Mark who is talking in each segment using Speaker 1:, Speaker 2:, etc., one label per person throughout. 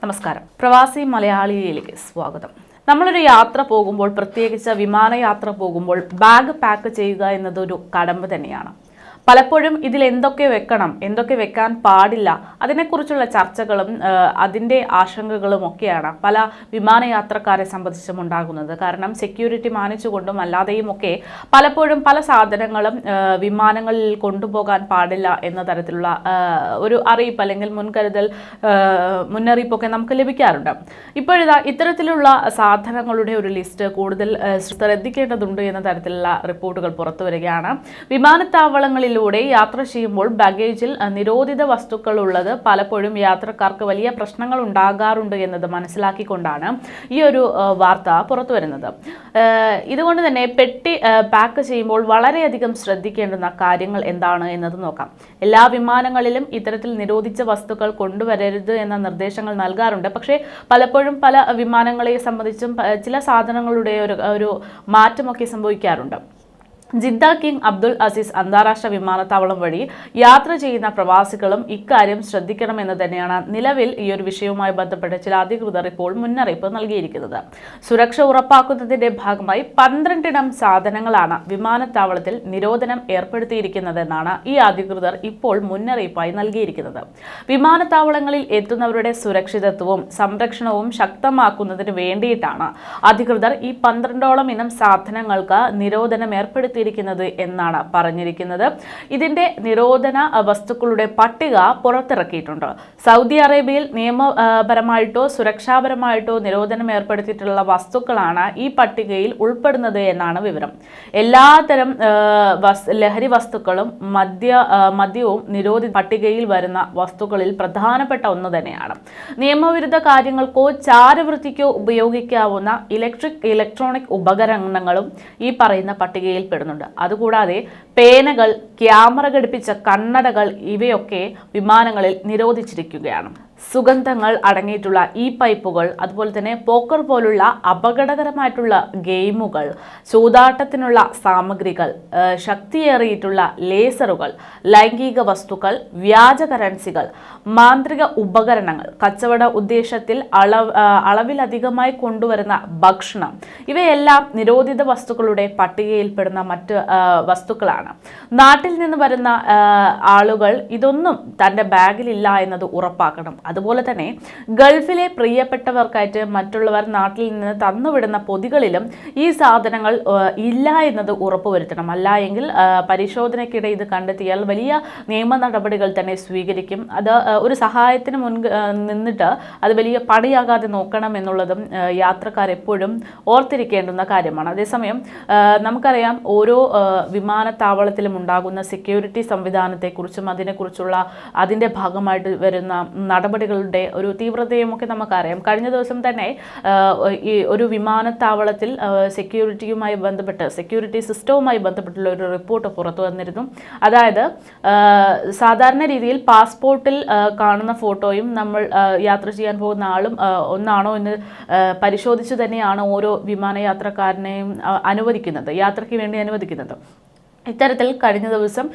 Speaker 1: നമസ്കാരം. പ്രവാസി മലയാളിയിലേക്ക് സ്വാഗതം. നമ്മളൊരു യാത്ര പോകുമ്പോൾ, പ്രത്യേകിച്ച് വിമാനയാത്ര പോകുമ്പോൾ ബാഗ് പാക്ക് ചെയ്യുക എന്നതൊരു കടമ്പ തന്നെയാണ്. പലപ്പോഴും ഇതിൽ എന്തൊക്കെ വെക്കണം, എന്തൊക്കെ വെക്കാൻ പാടില്ല, അതിനെക്കുറിച്ചുള്ള ചർച്ചകളും അതിൻ്റെ ആശങ്കകളും ഒക്കെയാണ് പല വിമാനയാത്രക്കാരെ സംബന്ധിച്ചും ഉണ്ടാകുന്നത്. കാരണം സെക്യൂരിറ്റി മാനിച്ചുകൊണ്ടും അല്ലാതെയും ഒക്കെ പലപ്പോഴും പല സാധനങ്ങളും വിമാനങ്ങളിൽ കൊണ്ടുപോകാൻ പാടില്ല എന്ന തരത്തിലുള്ള ഒരു അറിയിപ്പ് അല്ലെങ്കിൽ മുന്നറിയിപ്പൊക്കെ നമുക്ക് ലഭിക്കാറുണ്ട്. ഇപ്പോഴിതാ ഇത്തരത്തിലുള്ള സാധനങ്ങളുടെ ഒരു ലിസ്റ്റ് കൂടുതൽ ശ്രദ്ധിക്കേണ്ടതുണ്ട് എന്ന തരത്തിലുള്ള റിപ്പോർട്ടുകൾ പുറത്തു വരികയാണ്. വിമാനത്താവളങ്ങളിൽ യാത്ര ചെയ്യുമ്പോൾ ബാഗേജിൽ നിരോധിത വസ്തുക്കൾ ഉള്ളത് പലപ്പോഴും യാത്രക്കാർക്ക് വലിയ പ്രശ്നങ്ങൾ ഉണ്ടാകാറുണ്ട് എന്നത് മനസ്സിലാക്കിക്കൊണ്ടാണ് ഈ ഒരു വാർത്ത പുറത്തു വരുന്നത്. ഇതുകൊണ്ട് തന്നെ പെട്ടി പാക്ക് ചെയ്യുമ്പോൾ വളരെയധികം ശ്രദ്ധിക്കേണ്ടുന്ന കാര്യങ്ങൾ എന്താണ് എന്നത് നോക്കാം. എല്ലാ വിമാനങ്ങളിലും ഇത്തരത്തിൽ നിരോധിച്ച വസ്തുക്കൾ കൊണ്ടുവരരുത് എന്ന നിർദ്ദേശങ്ങൾ നൽകാറുണ്ട്. പക്ഷേ പലപ്പോഴും പല വിമാനങ്ങളെ സംബന്ധിച്ചും ചില സാധനങ്ങളുടെ ഒരു മാറ്റമൊക്കെ സംഭവിക്കാറുണ്ട്. ജിദ്ദ കിങ് അബ്ദുൽ അസീസ് അന്താരാഷ്ട്ര വിമാനത്താവളം വഴി യാത്ര ചെയ്യുന്ന പ്രവാസികളും ഇക്കാര്യം ശ്രദ്ധിക്കണമെന്ന് തന്നെയാണ് നിലവിൽ ഈ ഒരു വിഷയവുമായി ബന്ധപ്പെട്ട് ചില അധികൃതർ ഇപ്പോൾ മുന്നറിയിപ്പ് നൽകിയിരിക്കുന്നത്. സുരക്ഷ ഉറപ്പാക്കുന്നതിന്റെ ഭാഗമായി 12 സാധനങ്ങളാണ് വിമാനത്താവളത്തിൽ നിരോധനം ഏർപ്പെടുത്തിയിരിക്കുന്നതെന്നാണ് ഈ അധികൃതർ ഇപ്പോൾ മുന്നറിയിപ്പായി നൽകിയിരിക്കുന്നത്. വിമാനത്താവളങ്ങളിൽ എത്തുന്നവരുടെ സുരക്ഷിതത്വവും സംരക്ഷണവും ശക്തമാക്കുന്നതിന് വേണ്ടിയിട്ടാണ് അധികൃതർ ഈ 12 ഇനം സാധനങ്ങൾക്ക് നിരോധനം ഏർപ്പെടുത്തി എന്നാണ് പറഞ്ഞിരിക്കുന്നത്. ഇതിന്റെ നിരോധന വസ്തുക്കളുടെ പട്ടിക പുറത്തിറക്കിയിട്ടുണ്ട്. സൗദി അറേബ്യയിൽ നിയമപരമായിട്ടോ സുരക്ഷാപരമായിട്ടോ നിരോധനം ഏർപ്പെടുത്തിയിട്ടുള്ള വസ്തുക്കളാണ് ഈ പട്ടികയിൽ ഉൾപ്പെടുന്നത് എന്നാണ് വിവരം. എല്ലാത്തരം ലഹരി വസ്തുക്കളും മദ്യവും നിരോധിത പട്ടികയിൽ വരുന്ന വസ്തുക്കളിൽ പ്രധാനപ്പെട്ട ഒന്ന് തന്നെയാണ്. നിയമവിരുദ്ധ കാര്യങ്ങൾക്കോ ചാരവൃത്തിക്കോ ഉപയോഗിക്കാവുന്ന ഇലക്ട്രോണിക് ഉപകരണങ്ങളും ഈ പറയുന്ന പട്ടികയിൽ പെടുന്നു. അതുകൂടാതെ പേനകൾ, ക്യാമറ ഘടിപ്പിച്ച കണ്ണടകൾ ഇവയൊക്കെ വിമാനങ്ങളിൽ നിരോധിച്ചിരിക്കുകയാണ്. സുഗന്ധങ്ങൾ അടങ്ങിയിട്ടുള്ള ഈ പൈപ്പുകൾ, അതുപോലെ തന്നെ പോക്കർ പോലുള്ള അപകടകരമായിട്ടുള്ള ഗെയിമുകൾ, ചൂതാട്ടത്തിനുള്ള സാമഗ്രികൾ, ശക്തിയേറിയിട്ടുള്ള ലേസറുകൾ, ലൈംഗിക വസ്തുക്കൾ, വ്യാജ കറൻസികൾ, മാന്ത്രിക ഉപകരണങ്ങൾ, കച്ചവട ഉദ്ദേശത്തിൽ അളവിലധികമായി കൊണ്ടുവരുന്ന ഭക്ഷണം, ഇവയെല്ലാം നിരോധിത വസ്തുക്കളുടെ പട്ടികയിൽപ്പെടുന്ന മറ്റ് വസ്തുക്കളാണ്. നാട്ടിൽ നിന്ന് വരുന്ന ആളുകൾ ഇതൊന്നും തൻ്റെ ബാഗിലില്ല എന്നത് ഉറപ്പാക്കണം. അതുപോലെ തന്നെ ഗൾഫിലെ പ്രിയപ്പെട്ടവർക്കായിട്ട് മറ്റുള്ളവർ നാട്ടിൽ നിന്ന് തന്നുവിടുന്ന പൊതികളിലും ഈ സാധനങ്ങൾ ഇല്ല എന്നത് ഉറപ്പുവരുത്തണം. അല്ല എങ്കിൽ പരിശോധനയ്ക്കിടെ ഇത് കണ്ടെത്തിയാൽ വലിയ നിയമ നടപടികൾ തന്നെ സ്വീകരിക്കും. അത് ഒരു സഹായത്തിന് നിന്നിട്ട് അത് വലിയ പണിയാകാതെ നോക്കണം എന്നുള്ളതും യാത്രക്കാരെപ്പോഴും ഓർത്തിരിക്കേണ്ടുന്ന കാര്യമാണ്. അതേസമയം നമുക്കറിയാം, ഓരോ വിമാനത്താവളത്തിലും ഉണ്ടാകുന്ന സെക്യൂരിറ്റി സംവിധാനത്തെക്കുറിച്ചും അതിൻ്റെ ഭാഗമായിട്ട് വരുന്ന നടപടികളുടെ ഒരു തീവ്രതയും ഒക്കെ നമുക്കറിയാം. കഴിഞ്ഞ ദിവസം തന്നെ ഈ ഒരു വിമാനത്താവളത്തിൽ സെക്യൂരിറ്റി സിസ്റ്റവുമായി ബന്ധപ്പെട്ടുള്ള ഒരു റിപ്പോർട്ട് പുറത്തു വന്നിരുന്നു. അതായത് സാധാരണ രീതിയിൽ പാസ്പോർട്ടിൽ കാണുന്ന ഫോട്ടോയും നമ്മൾ യാത്ര ചെയ്യാൻ പോകുന്ന ആളും ഒന്നാണോ എന്ന് പരിശോധിച്ച് തന്നെയാണ് ഓരോ വിമാനയാത്രക്കാരനെയും യാത്രയ്ക്ക് വേണ്ടി അനുവദിക്കുന്നത്. ഇത്തരത്തിൽ കഴിഞ്ഞ ദിവസം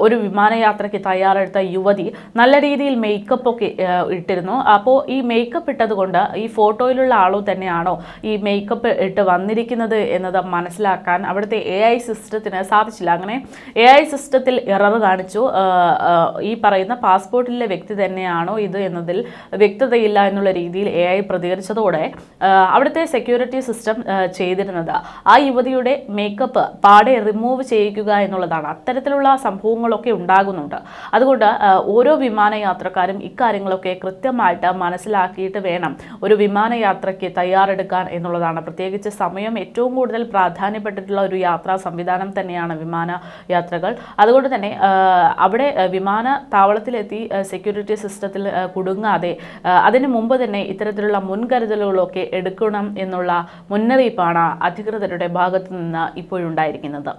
Speaker 1: ഒരു വിമാനയാത്രയ്ക്ക് തയ്യാറെടുത്ത യുവതി നല്ല രീതിയിൽ മേക്കപ്പ് ഒക്കെ ഇട്ടിരുന്നു. അപ്പോൾ ഈ മേക്കപ്പ് ഇട്ടതുകൊണ്ട് ഈ ഫോട്ടോയിലുള്ള ആളോ തന്നെയാണോ ഈ മേക്കപ്പ് ഇട്ട് വന്നിരിക്കുന്നത് എന്നത് മനസ്സിലാക്കാൻ അവിടുത്തെ AI സിസ്റ്റത്തിന് സാധിച്ചില്ല. അങ്ങനെ AI സിസ്റ്റത്തിൽ എറർ കാണിച്ചു. ഈ പറയുന്ന പാസ്പോർട്ടിലെ വ്യക്തി തന്നെയാണോ ഇത് എന്നതിൽ വ്യക്തതയില്ല എന്നുള്ള രീതിയിൽ AI പ്രതികരിച്ചതോടെ അവിടുത്തെ സെക്യൂരിറ്റി സിസ്റ്റം ചെയ്തിരുന്നത് ആ യുവതിയുടെ മേക്കപ്പ് പാടെ റിമൂവ് ചെയ്യിക്കുക എന്നുള്ളതാണ്. അത്തരത്തിലുള്ള സംഭവങ്ങളൊക്കെ ഉണ്ടാകുന്നുണ്ട്. അതുകൊണ്ട് ഓരോ വിമാനയാത്രക്കാരും ഇക്കാര്യങ്ങളൊക്കെ കൃത്യമായിട്ട് മനസ്സിലാക്കിയിട്ട് വേണം ഒരു വിമാനയാത്രയ്ക്ക് തയ്യാറെടുക്കാൻ എന്നുള്ളതാണ്. പ്രത്യേകിച്ച് സമയം ഏറ്റവും കൂടുതൽ പ്രാധാന്യപ്പെട്ടിട്ടുള്ള ഒരു യാത്രാ സംവിധാനം തന്നെയാണ് വിമാനയാത്രകൾ. അതുകൊണ്ട് തന്നെ അവിടെ വിമാനത്താവളത്തിലെത്തി സെക്യൂരിറ്റി സിസ്റ്റത്തിൽ കുടുങ്ങാതെ അതിനു മുമ്പ് തന്നെ ഇത്തരത്തിലുള്ള മുൻകരുതലുകളൊക്കെ എടുക്കണം എന്നുള്ള മുന്നറിയിപ്പാണ് അധികൃതരുടെ ഭാഗത്തു നിന്ന് ഇപ്പോഴുണ്ടായിരിക്കുന്നത്.